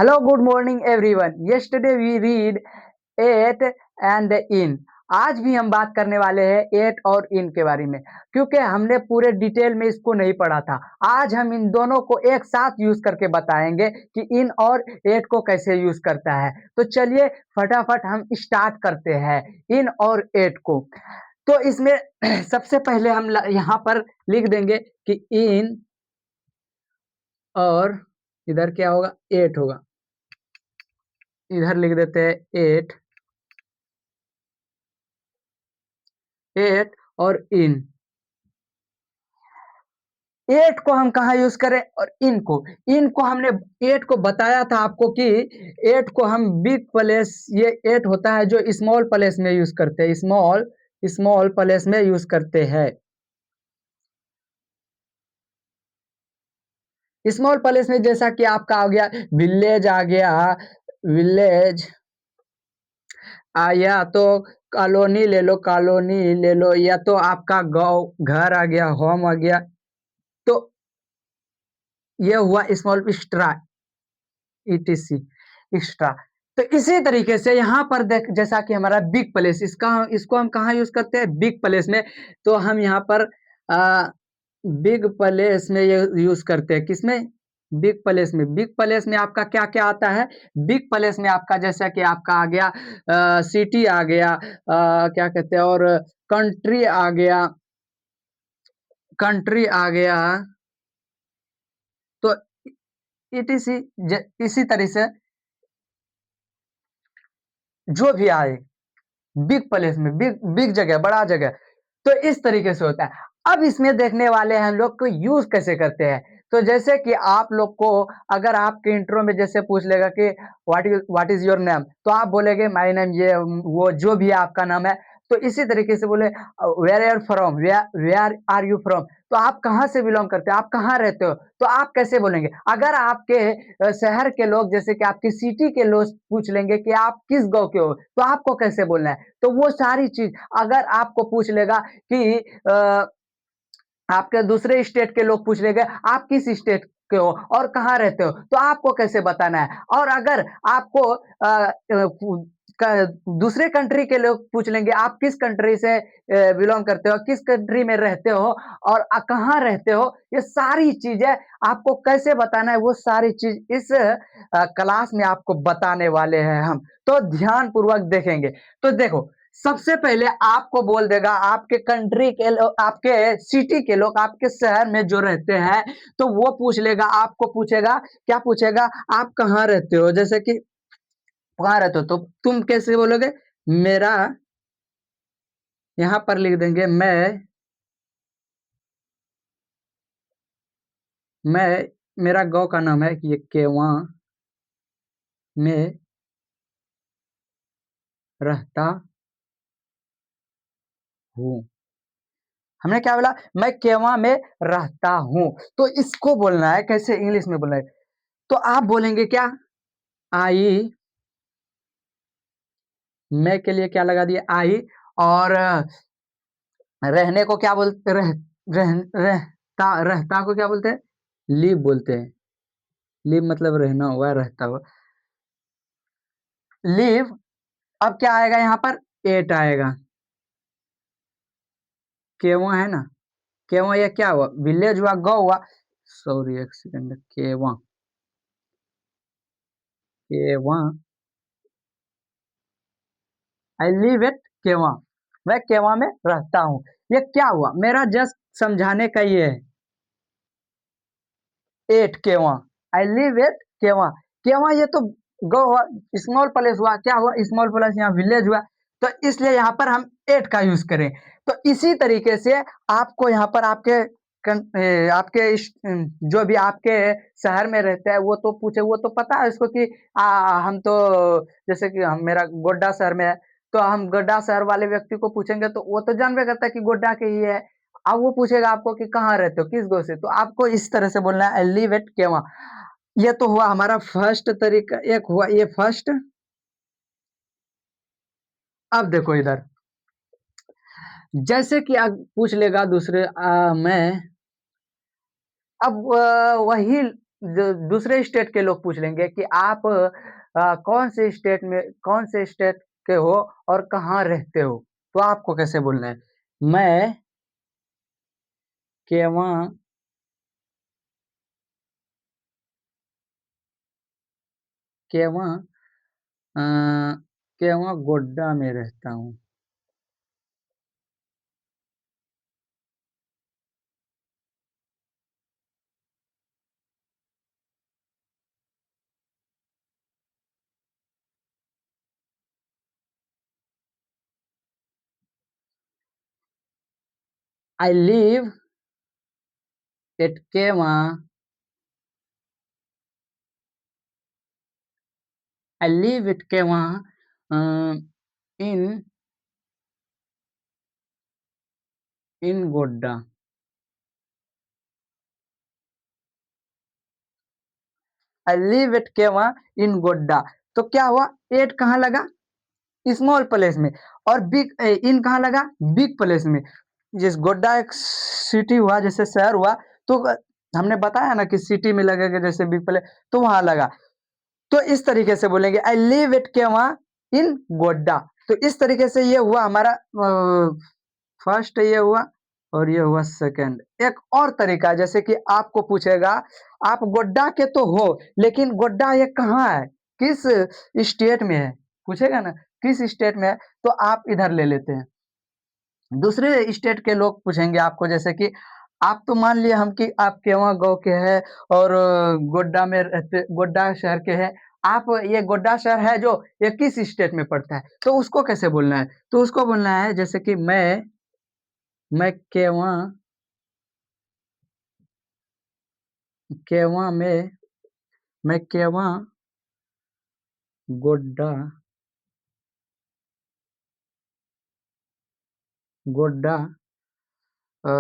Hello, good morning everyone. Yesterday we read at and in. आज भी हम बात करने वाले हैं एट और इन के बारे में, क्योंकि हमने पूरे डिटेल में इसको नहीं पढ़ा था। आज हम इन दोनों को एक साथ यूज करके बताएंगे कि इन और एट को कैसे यूज करता है। तो चलिए फटाफट हम स्टार्ट करते हैं इन और एट को। तो इसमें सबसे पहले हम यहाँ पर लिख देंगे कि इन और इधर क्या होगा, एट होगा। इधर लिख देते हैं एट, एट और एट को हम कहाँ यूज करें और इनको हमने एट को बताया था आपको कि एट को हम बिग प्लेस, ये एट होता है जो स्मॉल प्लेस में यूज करते हैं, स्मॉल स्मॉल प्लेस में यूज करते हैं। स्मॉल प्लेस में जैसा कि आपका आ गया विलेज, आ गया विलेज, या तो कॉलोनी ले लो, कॉलोनी ले लो, या तो आपका गाँव घर आ गया, होम आ गया। तो ये हुआ स्मॉल एक्स्ट्रा, ईटीसी एक्स्ट्रा। तो इसी तरीके से यहाँ पर देख, जैसा कि हमारा बिग प्लेस, इसको हम कहाँ यूज करते हैं, बिग प्लेस में। तो हम यहाँ पर बिग प्लेस में ये यूज करते हैं, किसमें, बिग प्लेस में। बिग प्लेस में आपका क्या क्या आता है, बिग प्लेस में आपका जैसा कि आपका आ गया सिटी आ गया, क्या कहते हैं, और कंट्री आ गया, कंट्री आ गया। तो इटीसी इसी तरह से जो भी आए बिग प्लेस में, बिग बिग जगह, बड़ा जगह। तो इस तरीके से होता है। अब इसमें देखने वाले हैं हम लोग को यूज कैसे करते हैं। तो जैसे कि आप लोग को अगर आपके इंट्रो में जैसे पूछ लेगा कि व्हाट इज योर नेम, तो आप बोलेगे माय नेम, ये वो जो भी आपका नाम है। तो इसी तरीके से बोले where are from, where are you from, तो आप कहाँ से बिलोंग करते हो, आप कहाँ रहते हो, तो आप कैसे बोलेंगे। अगर आपके शहर के लोग, जैसे कि आपकी सिटी के लोग पूछ लेंगे कि आप किस गांव के हो, तो आपको कैसे बोलना है। तो वो सारी चीज अगर आपको पूछ लेगा कि आपके दूसरे स्टेट के लोग पूछ लेंगे आप किस स्टेट के हो और कहाँ रहते हो, तो आपको कैसे बताना है। और अगर आपको दूसरे कंट्री के लोग पूछ लेंगे आप किस कंट्री से बिलोंग करते हो, किस कंट्री में रहते हो और कहाँ रहते हो, ये सारी चीजें आपको कैसे बताना है, वो सारी चीज इस क्लास में आपको बताने वाले हैं हम। तो ध्यान पूर्वक देखेंगे। तो देखो, सबसे पहले आपको बोल देगा आपके कंट्री के लोग, आपके सिटी के लोग, आपके शहर में जो रहते हैं, तो वो पूछ लेगा, आपको पूछेगा, क्या पूछेगा, आप कहाँ रहते हो। जैसे कि कहाँ रहते हो, तो तुम कैसे बोलोगे, मेरा, यहां पर लिख देंगे मैं मेरा गांव का नाम है ये केवा में रहता हूँ। हमने क्या बोला, मैं केवा में रहता हूँ। तो इसको बोलना है कैसे, इंग्लिश में बोलना है। तो आप बोलेंगे क्या, आई, मैं के लिए क्या लगा दिया, आई। और रहने को क्या बोलते, रहता को क्या बोलते हैं, लिव बोलते हैं। लिव मतलब रहना हुआ, रहता हुआ, लिव। अब क्या आएगा यहाँ पर, एट आएगा। केवा है ना, केवा ये क्या हुआ, विलेज हुआ, गाँव हुआ। सॉरी एक सेकंड, केवा, केवा, आई लिव एट केवा, मैं केवा में रहता हूँ। ये क्या हुआ, मेरा जस्ट समझाने का ये है, एट केवा, आई लिव एट केवा। केवा ये तो गो हुआ, स्मॉल प्लेस हुआ, क्या हुआ, स्मॉल प्लेस, यहाँ विलेज हुआ। तो इसलिए यहाँ पर हम एट का यूज करें। तो इसी तरीके से आपको यहाँ पर आपके आपके जो भी आपके शहर में रहते हैं वो तो पूछे, वो तो पता है इसको कि हम तो, जैसे कि हम, मेरा गोड्डा शहर में है, तो हम गोड्डा शहर वाले व्यक्ति को पूछेंगे तो वो तो जानबे करता है कि गोड्डा के ही है। अब वो पूछेगा आपको कि कहाँ रहते हो, किस गाँव से, तो आपको इस तरह से बोलना है, आई लिव एट केवा। ये तो हुआ हमारा फर्स्ट तरीका, एक हुआ ये फर्स्ट। अब देखो इधर, जैसे कि पूछ लेगा दूसरे मैं, अब वही जो दूसरे स्टेट के लोग पूछ लेंगे कि आप कौन से स्टेट के हो और कहाँ रहते हो? तो आपको कैसे बोलना है? मैं केवल केवल अ, केवल गोड्डा में रहता हूँ। आई लिव एट केवल आई लिव एट केवल इन इन गोड्डा। आई लिव एट केवल इन गोड्डा। तो क्या हुआ? एट कहाँ लगा? स्मॉल प्लेस में। और इन कहाँ लगा? बिग प्लेस में। जिस गोड्डा एक सिटी हुआ, जैसे शहर हुआ, तो हमने बताया ना कि सिटी में लगेगा जैसे बिग प्लेस, तो वहां लगा। तो इस तरीके से बोलेंगे आई लिव इट के वहां इन गोड्डा। तो इस तरीके से ये हुआ हमारा फर्स्ट, ये हुआ और ये हुआ सेकंड। एक और तरीका, जैसे कि आपको पूछेगा आप गोड्डा के तो हो, लेकिन गोड्डा ये कहाँ है, किस स्टेट में है, पूछेगा ना किस स्टेट में है, तो आप इधर ले लेते हैं। दूसरे स्टेट के लोग पूछेंगे आपको, जैसे कि आप तो मान लिए हम कि आप केवं गाँव के हैं और गोड्डा में रहते, गोड्डा शहर के हैं। आप ये गोड्डा शहर है जो ये किस स्टेट में पड़ता है, तो उसको कैसे बोलना है? तो उसको बोलना है जैसे कि मैं केवं में मैं केवं गोड्डा गोड्डा अ,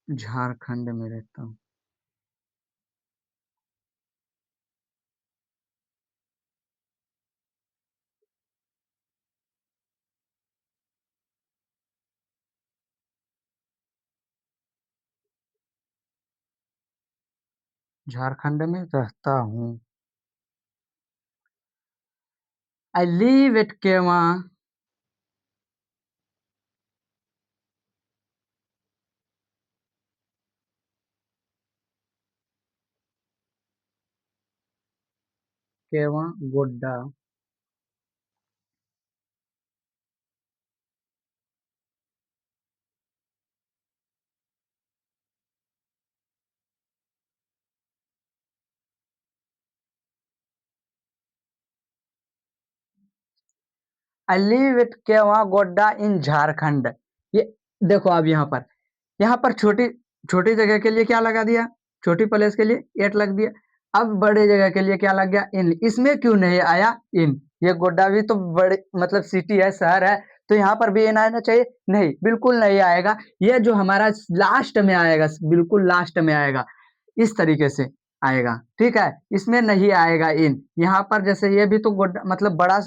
झारखंड में रहता हूँ। झारखंड में रहता हूँ। आई लिव एट केवं केवं गोड्डा। आई लिव इट केवा गोड्डा इन झारखंड। ये देखो, अब यहाँ पर छोटी छोटी जगह के लिए क्या लगा दिया? छोटी प्लेस के लिए एट लग दिया। अब बड़े जगह के लिए क्या लग गया? इन। इसमें क्यों नहीं आया इन? ये गोड्डा भी तो बड़े मतलब सिटी है, शहर है, तो यहाँ पर भी इन आना चाहिए? नहीं, बिल्कुल नहीं आएगा। ये जो हमारा लास्ट में आएगा, बिल्कुल लास्ट में आएगा, इस तरीके से आएगा। ठीक है, इसमें नहीं आएगा इन। यहाँ पर जैसे ये भी तो गोड्डा मतलब बड़ा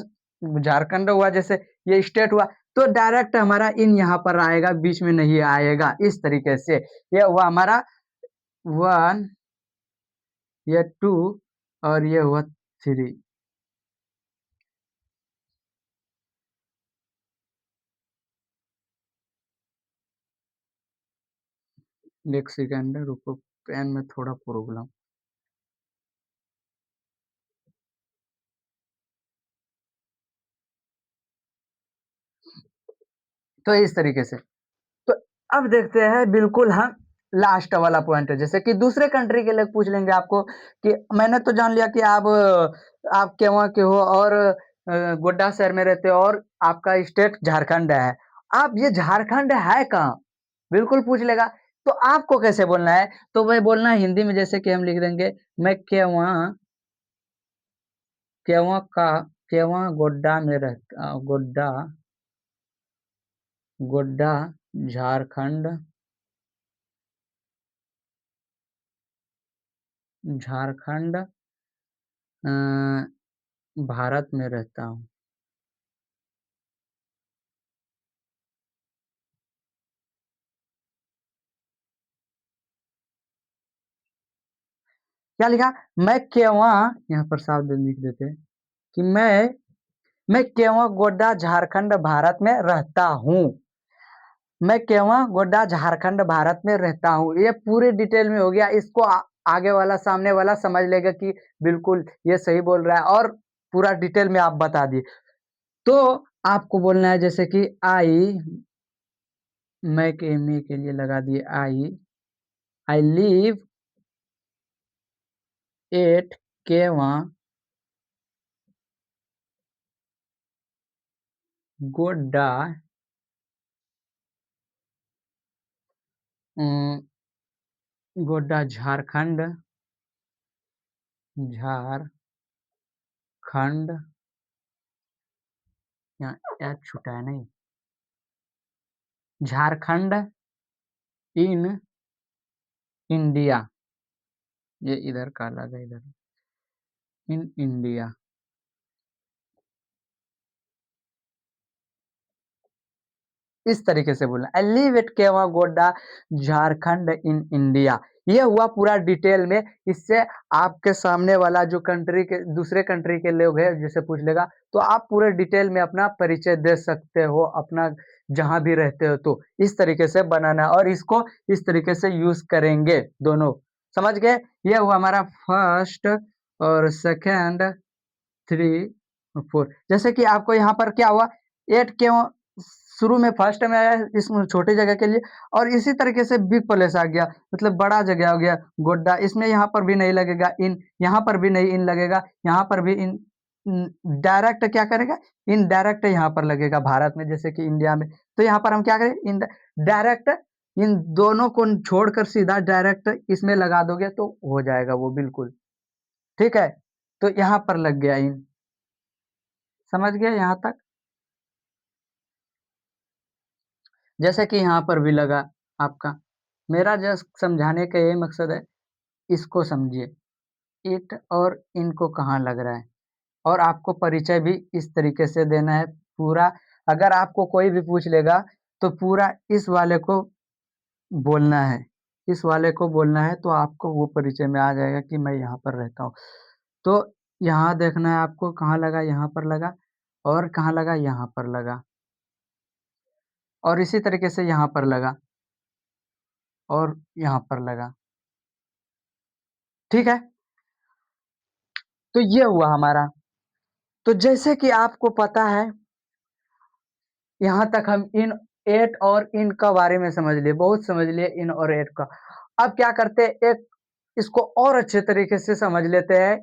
झारखंड हुआ, जैसे ये स्टेट हुआ, तो डायरेक्ट हमारा इन यहाँ पर आएगा, बीच में नहीं आएगा, इस तरीके से। ये हुआ हमारा वन, ये टू और ये हुआ थ्री। एक सेकेंड रुको, पेन में थोड़ा प्रॉब्लम। तो इस तरीके से। तो अब देखते हैं बिल्कुल हम लास्ट वाला पॉइंट है, जैसे कि दूसरे कंट्री के लोग पूछ लेंगे आपको कि मैंने तो जान लिया कि आप केवं के हो और गोड्डा शहर में रहते हो और आपका स्टेट झारखंड है। आप ये झारखंड है कहाँ? बिल्कुल पूछ लेगा। तो आपको कैसे बोलना है? तो वह बोलना है हिंदी में, जैसे कि हम लिख देंगे मैं केवं केवं का केवं गोड्डा में रहता, गोड्डा गोड्डा झारखंड झारखंड अ, भारत में रहता हूँ। क्या लिखा? मैं केवल, यहाँ पर साफ लिख देते हैं कि मैं केवल गोड्डा झारखंड भारत में रहता हूँ। मैं केवल गोड्डा झारखंड भारत में रहता हूँ। ये पूरे डिटेल में हो गया। इसको आगे वाला सामने वाला समझ लेगा कि बिल्कुल ये सही बोल रहा है, और पूरा डिटेल में आप बता दिए। तो आपको बोलना है जैसे कि आई, मैं के मे के लिए लगा दिए आई लिव एट केवल गोड्डा गोड्डा झारखंड यहाँ एच छूटा है नहीं, झारखंड इन इंडिया, ये इधर का लगा, इधर इन इंडिया। इस तरीके से बोलना, आई लिव एट केवा गोड्डा झारखंड इन इंडिया। ये हुआ पूरा डिटेल में। इससे आपके सामने वाला जो कंट्री के दूसरे कंट्री के लोग हैं जिसे पूछ लेगा, तो आप पूरे डिटेल में अपना परिचय दे सकते हो, अपना जहां भी रहते हो। तो इस तरीके से बनाना, और इसको इस तरीके से यूज करेंगे दोनों। समझ गए? ये हुआ हमारा फर्स्ट और सेकेंड, 3 और 4। जैसे कि आपको यहाँ पर क्या हुआ, 8 क्यों शुरू में फर्स्ट में आया इस छोटी जगह के लिए, और इसी तरीके से बिग प्लेस आ गया, मतलब बड़ा जगह हो गया गोड्डा। इसमें यहाँ पर भी नहीं लगेगा इन, यहाँ पर भी नहीं इन लगेगा, यहाँ पर भी इन डायरेक्ट क्या करेगा, इन डायरेक्ट यहाँ पर लगेगा भारत में, जैसे कि इंडिया में। तो यहाँ पर हम क्या करें, इन डायरेक्ट, इन दोनों को छोड़कर सीधा डायरेक्ट इसमें लगा दोगे तो हो जाएगा वो बिल्कुल। ठीक है, तो यहाँ पर लग गया इन। समझ गए यहाँ तक? जैसे कि यहाँ पर भी लगा आपका। मेरा जस्ट समझाने का यही मकसद है, इसको समझिए, इट और इनको कहाँ लग रहा है, और आपको परिचय भी इस तरीके से देना है पूरा। अगर आपको कोई भी पूछ लेगा तो पूरा इस वाले को बोलना है, इस वाले को बोलना है, तो आपको वो परिचय में आ जाएगा कि मैं यहाँ पर रहता हूँ। तो यहाँ देखना है आपको, कहाँ लगा, यहाँ पर लगा, और कहाँ लगा, यहाँ पर लगा, और इसी तरीके से यहाँ पर लगा, और यहाँ पर लगा। ठीक है, तो ये हुआ हमारा। तो जैसे कि आपको पता है, यहाँ तक हम इन, एट और इन का बारे में समझ लिए, बहुत समझ लिए इन और एट का। अब क्या करते हैं, एक इसको और अच्छे तरीके से समझ लेते हैं,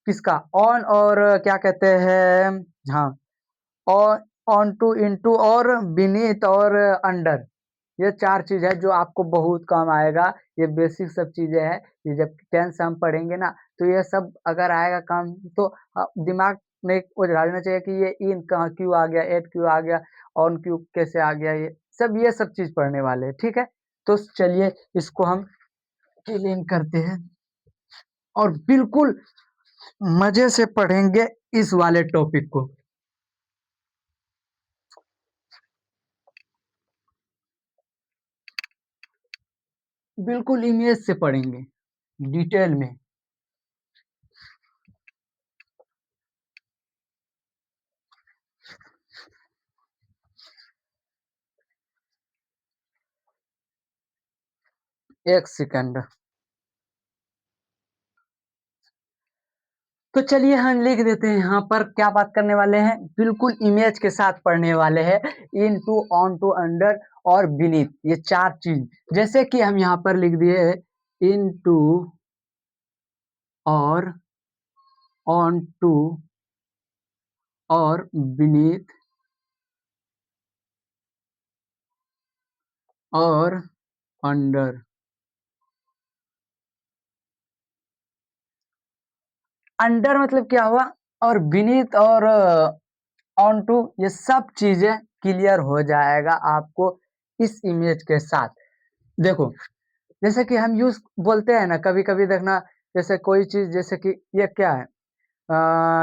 किसका, ऑन और क्या कहते हैं, हाँ, और ऑन टू, इनटू और बीनीथ और अंडर। ये 4 चीज है जो आपको बहुत काम आएगा। ये बेसिक सब चीजें हैं, ये जब 10th से हम पढ़ेंगे ना, तो ये सब अगर आएगा काम, तो दिमाग में वो डालना चाहिए कि ये इन कहाँ क्यों आ गया, एट क्यों आ गया, ऑन क्यों कैसे आ गया, ये सब चीज पढ़ने वाले हैं। ठीक है, तो चलिए इसको हम क्लीन करते हैं, और बिल्कुल मजे से पढ़ेंगे इस वाले टॉपिक को। बिल्कुल इमेज से पढ़ेंगे, डिटेल में। एक सेकंड। तो चलिए हम लिख देते हैं, यहाँ पर क्या बात करने वाले हैं, बिल्कुल इमेज के साथ पढ़ने वाले हैं। इन टू, ऑन टू, अंडर और बीनीथ, ये 4 चीज। जैसे कि हम यहाँ पर लिख दिए इन टू और ऑन टू और बीनीथ और अंडर। अंडर मतलब क्या हुआ, और बीनीथ और ऑन टू, ये सब चीजें क्लियर हो जाएगा आपको इस इमेज के साथ। देखो, जैसे कि हम यूज बोलते हैं ना, कभी कभी देखना, जैसे कोई चीज, जैसे कि ये क्या है,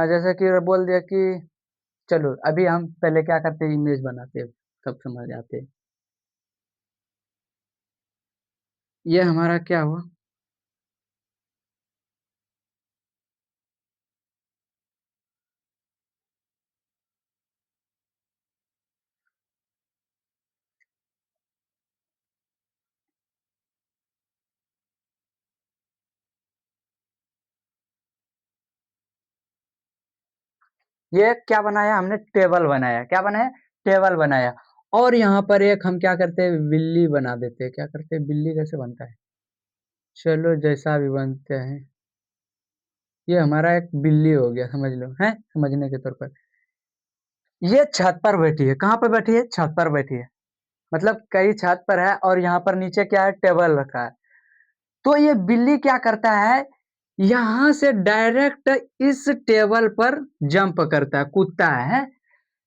जैसे कि बोल दिया कि, चलो अभी हम पहले क्या करते हैं, इमेज बनाते हैं, तब समझ आते हैं। ये हमारा क्या हुआ, ये क्या बनाया हमने? टेबल बनाया। क्या बनाया? टेबल बनाया। और यहाँ पर एक हम क्या करते हैं? बिल्ली बना देते हैं। क्या करते हैं? बिल्ली कैसे बनता है? चलो जैसा भी बनते हैं। ये हमारा एक बिल्ली हो गया, समझ लो, हैं? समझने के तौर पर। ये छत पर बैठी है। कहाँ पर बैठी है? छत पर बैठी है। मतलब कई छत पर है और यहाँ पर नीचे क्या है? टेबल रखा है। तो ये बिल्ली क्या करता है? यहाँ से डायरेक्ट इस टेबल पर जंप करता है, कूदता है।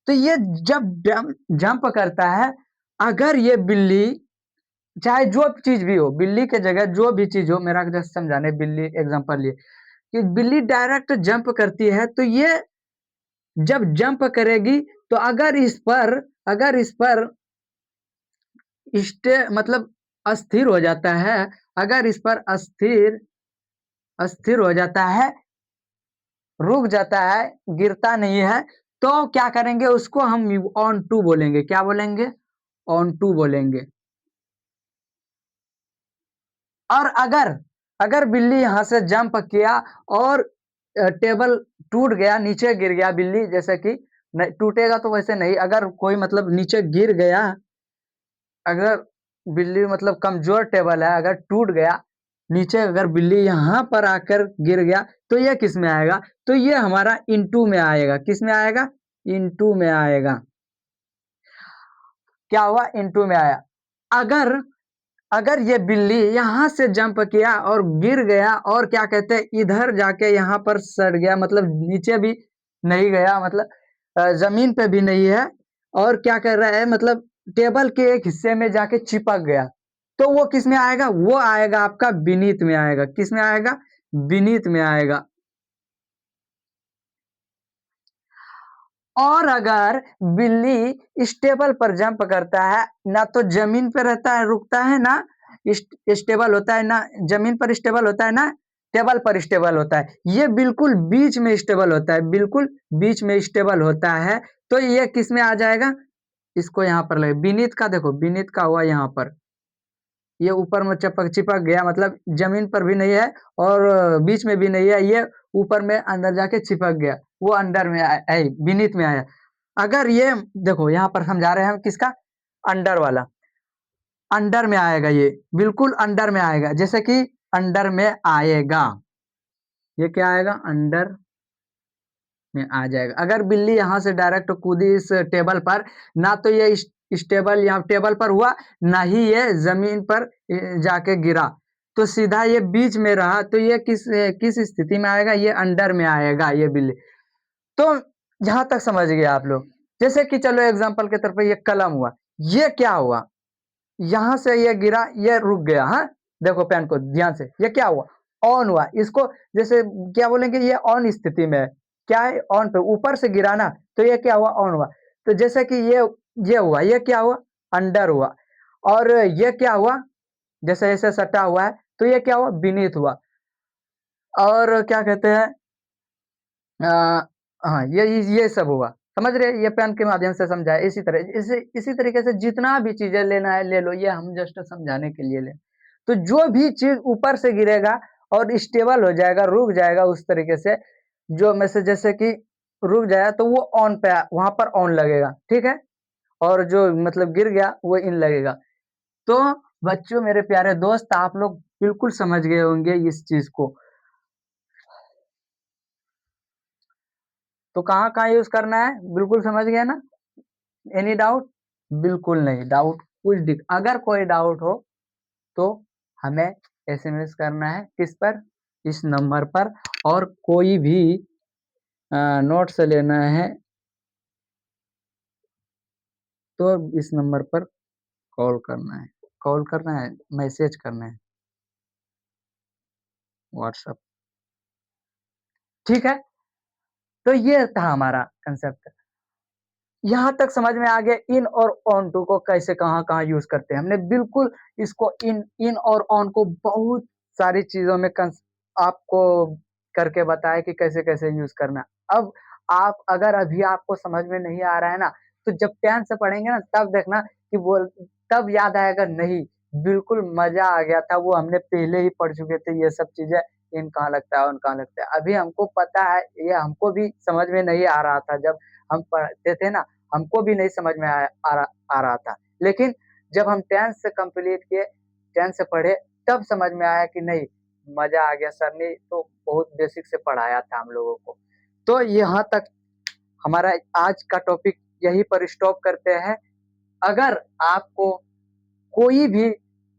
तो ये जब जंप करता है, अगर ये बिल्ली चाहे जो चीज भी हो, बिल्ली के जगह जो भी चीज हो, मेरा जस्ट समझाने बिल्ली एग्जांपल लिए कि बिल्ली डायरेक्ट जंप करती है, तो ये जब जंप करेगी तो अगर इस पर मतलब अस्थिर हो जाता है, अगर इस पर अस्थिर अस्थिर हो जाता है, रुक जाता है, गिरता नहीं है, तो क्या करेंगे? उसको हम ऑन टू बोलेंगे। क्या बोलेंगे? ऑन टू बोलेंगे। और अगर अगर बिल्ली यहाँ से जंप किया और टेबल टूट गया, नीचे गिर गया बिल्ली, जैसे कि टूटेगा तो वैसे नहीं, अगर कोई मतलब नीचे गिर गया, अगर बिल्ली मतलब कमजोर टेबल है, अगर टूट गया नीचे, अगर बिल्ली यहाँ पर आकर गिर गया, तो ये किस में आएगा? तो ये हमारा इनटू में आएगा। किस में आएगा? इनटू में आएगा। क्या हुआ? इनटू में आया। अगर अगर ये बिल्ली यहाँ से जंप किया और गिर गया और क्या कहते हैं, इधर जाके यहाँ पर सड़ गया, मतलब नीचे भी नहीं गया, मतलब जमीन पे भी नहीं है, और क्या कर रहा है, मतलब टेबल के एक हिस्से में जाके चिपक गया, तो वो किस में आएगा? वो आएगा आपका बीनीथ में आएगा। किस में आएगा? बीनीथ में आएगा। और अगर बिल्ली स्टेबल पर जंप करता है, ना तो जमीन पे रहता है, रुकता है, ना स्टेबल होता है, ना जमीन पर स्टेबल होता है, ना टेबल पर स्टेबल होता है, ये बिल्कुल बीच में स्टेबल होता है, बिल्कुल बीच में स्टेबल होता है। तो ये किस में आ जाएगा? इसको यहाँ पर लगे बीनीथ का, देखो बीनीथ का हुआ यहाँ पर, ये ऊपर में चिपक चिपक गया, मतलब जमीन पर भी नहीं है और बीच में भी नहीं है, ये ऊपर में अंदर जाके चिपक गया, वो अंडर में बीनीथ में आया। अगर ये देखो यहाँ पर समझा रहे हैं हम किसका? अंडर वाला। अंडर में आएगा, ये बिल्कुल अंडर में आएगा, जैसे कि अंडर में आएगा। ये क्या आएगा? अंडर में आ जाएगा। अगर बिल्ली यहाँ से डायरेक्ट कूदी इस टेबल पर, ना तो ये स्टेबल यहाँ टेबल पर हुआ, ना ही ये जमीन पर जाके गिरा, तो सीधा ये बीच में रहा, तो ये किस स्थिति में आएगा? ये अंडर में आएगा ये बिल्ली। तो यहाँ तक समझ गए आप लोग? जैसे कि चलो एग्जांपल के तौर पर ये कलम हुआ, ये क्या हुआ? यहाँ से ये गिरा, ये रुक गया। हाँ, देखो पेन को ध्यान से, ये क्या हुआ? ऑन हुआ। इसको जैसे क्या बोलेंगे? ये ऑन स्थिति में है। क्या है? ऑन पे, ऊपर से गिरा ना, तो ये क्या हुआ? ऑन हुआ। तो जैसे कि ये हुआ, ये क्या हुआ? अंडर हुआ। और ये क्या हुआ? जैसे ऐसे सटा हुआ है, तो ये क्या हुआ? बीनीथ हुआ। और क्या कहते हैं, अ, हाँ, ये सब हुआ। समझ रहे हैं? ये पेन के माध्यम से समझाया। इसी तरीके से जितना भी चीजें लेना है ले लो, ये हम जस्ट समझाने के लिए ले। तो जो भी चीज ऊपर से गिरेगा और स्टेबल हो जाएगा, रुक जाएगा, उस तरीके से जो में से जैसे कि रुक जाए, तो वो ऑन पे वहां पर ऑन लगेगा, ठीक है। और जो मतलब गिर गया वो इन लगेगा। तो बच्चों, मेरे प्यारे दोस्त, आप लोग बिल्कुल समझ गए होंगे इस चीज को। तो कहाँ कहाँ यूज करना है, बिल्कुल समझ गए ना? Any doubt? बिल्कुल नहीं डाउट। अगर कोई डाउट हो तो हमें एसएमएस करना है, किस पर? इस नंबर पर। और कोई भी नोट्स लेना है तो इस नंबर पर कॉल करना है, मैसेज करना है, व्हाट्सएप। ठीक है। तो ये था हमारा कंसेप्ट। यहाँ तक समझ में आ गया इन और ऑन टू को कैसे कहाँ-कहाँ यूज़ करते हैं। हमने बिल्कुल इसको इन इन और ऑन को बहुत सारी चीज़ों में आपको करके बताया कि कैसे-कैसे यूज़ करना है। अब आप अगर अभी आपको समझ में नहीं आ रहा है ना, तो जब ध्यान से पढ़ेंगे ना, तब देखना कि तब याद आएगा, नहीं, बिल्कुल मज़ा आ गया था, वो हमने पहले ही पढ़ चुके थे ये सब चीज़ें, इन कहाँ लगता है, ऑन कहाँ लगता है। अभी हमको पता है, ये हमको भी समझ में नहीं आ रहा था जब हम पढ़ते थे ना, हमको भी नहीं समझ में आ रहा था। लेकिन जब हम 10th से कंप्लीट किए, 10th से पढ़े, तब समझ में आया कि नहीं, मज़ा आ गया, सर ने तो बहुत बेसिक से पढ़ाया था हम लोगों को। तो यहाँ तक हमारा आज का टॉपिक यहीं पर स्टॉप करते हैं। अगर आपको कोई भी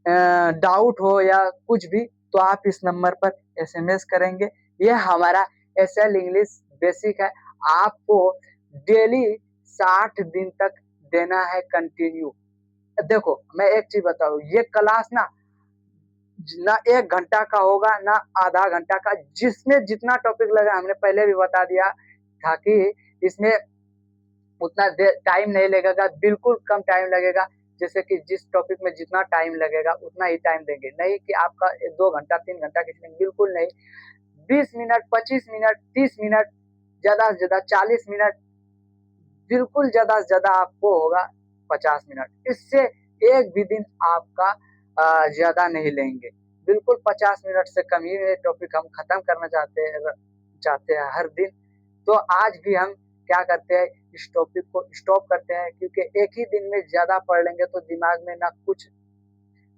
डाउट हो या कुछ भी, तो आप इस नंबर पर एसएमएस करेंगे। ये हमारा एसएल इंग्लिश बेसिक है। आपको डेली 60 दिन तक देना है कंटिन्यू। देखो, मैं एक चीज़ बताऊँ, ये क्लास ना 1 घंटा का होगा, ना आधा घंटा का, जिसमें जितना टॉपिक लगा हमने पहले भी बता दिया था कि इसमें उतना टाइम नहीं लगेगा, बिल्कुल कम टाइम लगेगा। जैसे कि जिस टॉपिक में जितना टाइम लगेगा उतना ही टाइम देंगे, नहीं कि आपका 2 घंटा 3 घंटा खींचेंगे, बिल्कुल नहीं। 20 मिनट, 25 मिनट, 30 मिनट, ज़्यादा से ज़्यादा 40 मिनट, बिल्कुल ज़्यादा से ज़्यादा आपको होगा 50 मिनट। इससे एक भी दिन आपका ज़्यादा नहीं लेंगे। बिल्कुल 50 मिनट से कम ही ये टॉपिक हम खत्म करना चाहते हैं हर दिन। तो आज भी हम क्या करते हैं, इस टॉपिक को स्टॉप करते हैं, क्योंकि एक ही दिन में ज़्यादा पढ़ लेंगे तो दिमाग में ना कुछ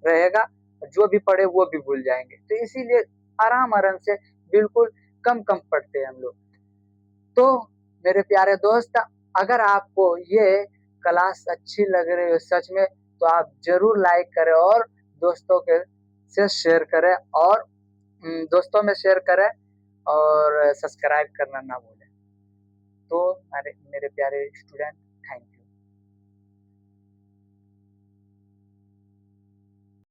रहेगा, जो भी पढ़े वो भी भूल जाएँगे। तो इसीलिए आराम-आराम से बिल्कुल कम-कम पढ़ते हैं हम लोग। तो मेरे प्यारे दोस्त, अगर आपको ये क्लास अच्छी लग रही हो सच में, तो आप ज़रूर लाइक करें और दोस्तों के से शेयर करें, और दोस्तों में शेयर करें, और सब्सक्राइब करना ना भूलें। तो मेरे मेरे प्यारे स्टूडेंट, थैंक यू।